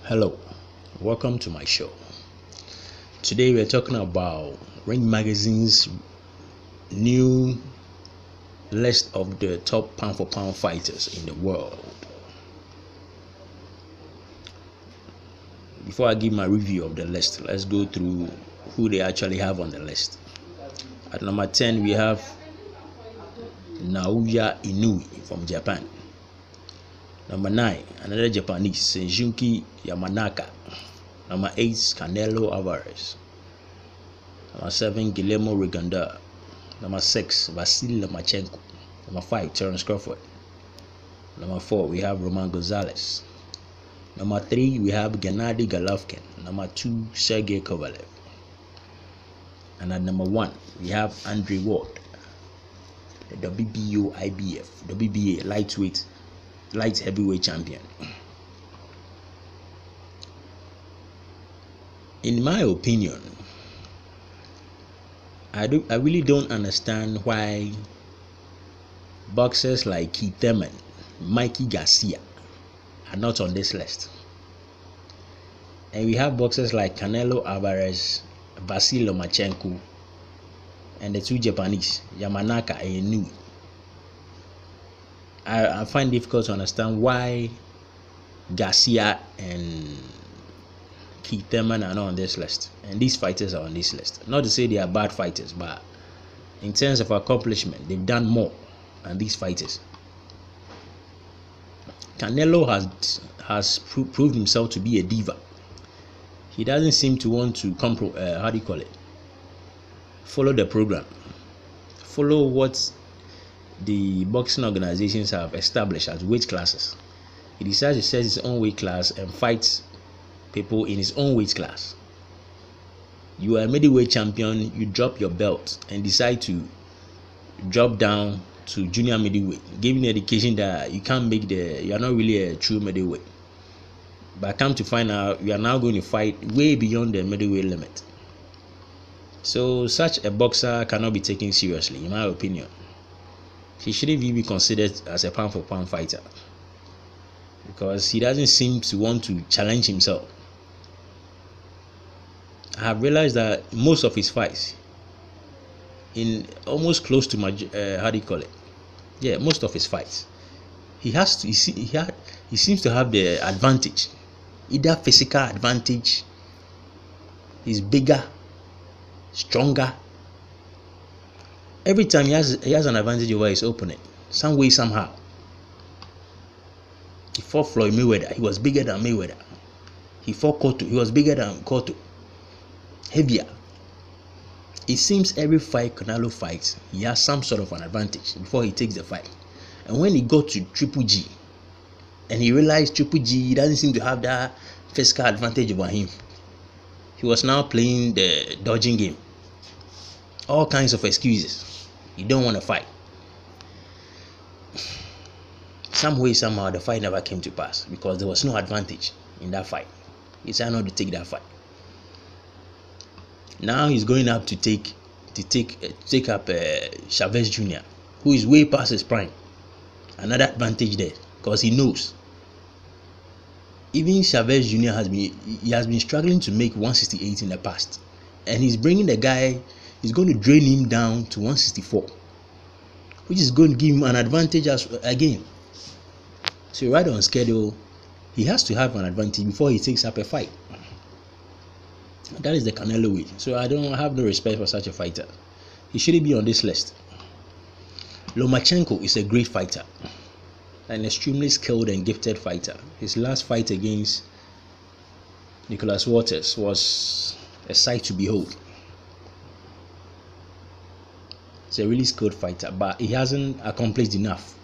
Hello, welcome to my show. Today we're talking about Ring Magazine's new list of the top pound for pound fighters in the world. Before I give my review of the list, let's go through who they actually have on the list. At number 10, we have Naoya Inoue from Japan. Number 9, another Japanese, Senjunki Yamanaka. Number 8, Canelo Alvarez. Number 7, Guillermo Rigondeaux. Number 6, Vasyl Lomachenko. Number 5, Terence Crawford. Number 4, we have Roman Gonzalez. Number 3, we have Gennady Golovkin. Number 2, Sergey Kovalev. And at number 1, we have Andre Ward, the WBA light heavyweight champion. In my opinion, I really don't understand why boxers like Keith Thurman, Mikey Garcia are not on this list. And we have boxers like Canelo Alvarez, Vasyl Lomachenko, and the two Japanese, Yamanaka and Inoue. I find it difficult to understand why Garcia and Keith Thurman are not on this list, and these fighters are on this list. Not to say they are bad fighters, but in terms of accomplishment, they've done more than these fighters. Canelo has proved himself to be a diva. He doesn't seem to want to follow the program, follow what the boxing organizations have established as weight classes. He decides to set his own weight class and fights people in his own weight class. You are a middleweight champion, you drop your belt and decide to drop down to junior middleweight, giving the indication that you can't you are not really a true middleweight. But come to find out, you are now going to fight way beyond the middleweight limit. So such a boxer cannot be taken seriously, in my opinion. He shouldn't even be considered as a pound for pound fighter, because he doesn't seem to want to challenge himself. I have realized that most of his fights, in almost close to most of his fights, he seems to have the advantage, either physical advantage, he's bigger, stronger. Every time he has an advantage over his opponent, some way, somehow. He fought Floyd Mayweather, he was bigger than Mayweather. He fought Cotto, he was bigger than Cotto, heavier. It seems every fight Canelo fights, he has some sort of an advantage before he takes the fight. And when he got to Triple G, and he realized Triple G doesn't seem to have that physical advantage over him, he was now playing the dodging game. All kinds of excuses. You don't want to fight. Some way, somehow, the fight never came to pass because there was no advantage in that fight. He decided not to take that fight. Now he's going up to take up Chavez Jr., who is way past his prime. Another advantage there, because he knows. Even Chavez Jr. has been struggling to make 168 in the past, and he's bringing the guy. He's going to drain him down to 164, which is going to give him an advantage again. So right on schedule, he has to have an advantage before he takes up a fight. That is the Canelo way. So I have no respect for such a fighter. He shouldn't be on this list. Lomachenko is a great fighter, an extremely skilled and gifted fighter. His last fight against Nicholas Waters was a sight to behold. He's a really skilled fighter, but he hasn't accomplished enough.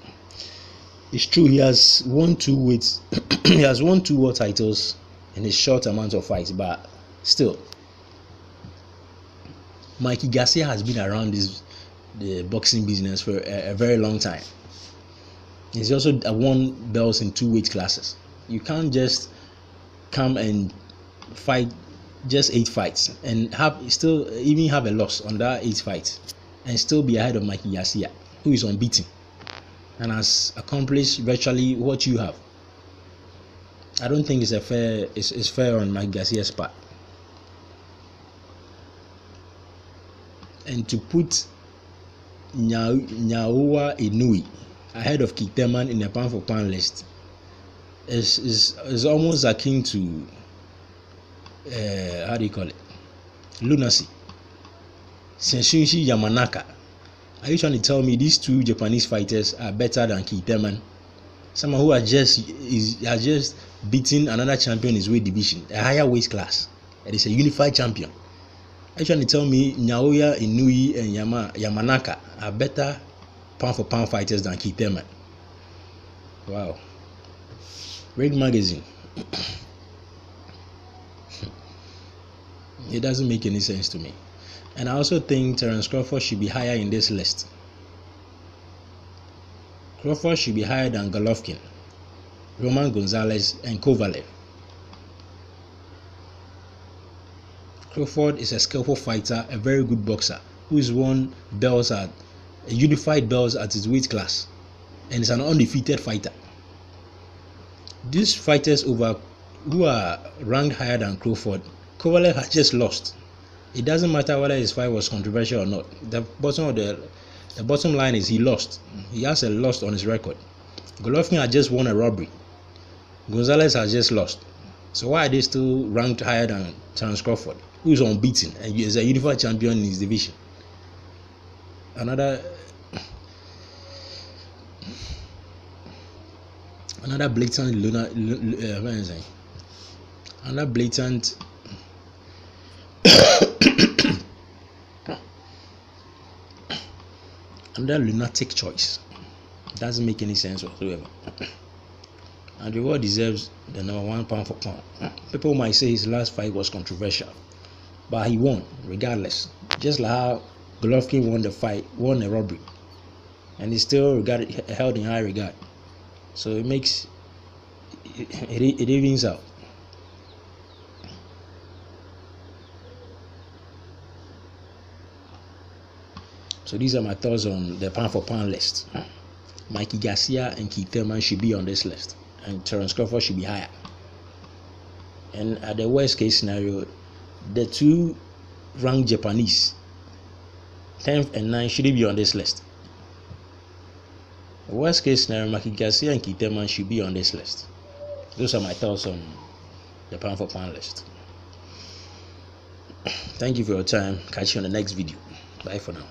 It's true, he has won 2 weights. He has won 2 world titles in a short amount of fights, but still, Mikey Garcia has been around the boxing business for a very long time. He's also won belts in 2 weight classes. You can't just come and fight just 8 fights and still have a loss on that 8 fights and still be ahead of Mikey Garcia, who is unbeaten and has accomplished virtually what you have. I don't think it's fair on Mike Garcia's part. And to put Nyaowa Inui ahead of Kiteman in the pound for pound list is almost akin to how do you call it? Lunacy. Senshunshi Yamanaka. Are you trying to tell me these two Japanese fighters are better than Kiteman? Someone who has just beaten another champion in his weight division, a higher weight class. It is a unified champion. Are you trying to tell me Naoya Inui and Yamanaka are better pound for pound fighters than Kiteman? Wow. Ring Magazine. It doesn't make any sense to me. And I also think Terence Crawford should be higher in this list. Crawford should be higher than Golovkin, Roman Gonzalez, and Kovalev. Crawford is a skillful fighter, a very good boxer, who has won belts at unified belts at his weight class, and is an undefeated fighter. These fighters who are ranked higher than Crawford, Kovalev has just lost. It doesn't matter whether his fight was controversial or not. The bottom line is he lost. He has a loss on his record. Golovkin has just won a robbery. Gonzalez has just lost. So why are they still ranked higher than Terence Crawford, who is unbeaten and is a unified champion in his division? Another blatant another blatant another lunatic choice. Doesn't make any sense whatsoever. And the world deserves the #1 pound for pound. People might say his last fight was controversial, but he won regardless. Just like how Golovkin won a robbery, and he's still held in high regard. So it makes it evens out. So these are my thoughts on the pound for pound list. Mikey Garcia and Keith Thurman should be on this list, and Terence Crawford should be higher. And at the worst case scenario, the two ranked Japanese, 10th and 9th, shouldn't be on this list. The worst case scenario, Mikey Garcia and Keith Thurman should be on this list. Those are my thoughts on the pound for pound list. Thank you for your time. Catch you on the next video. Bye for now.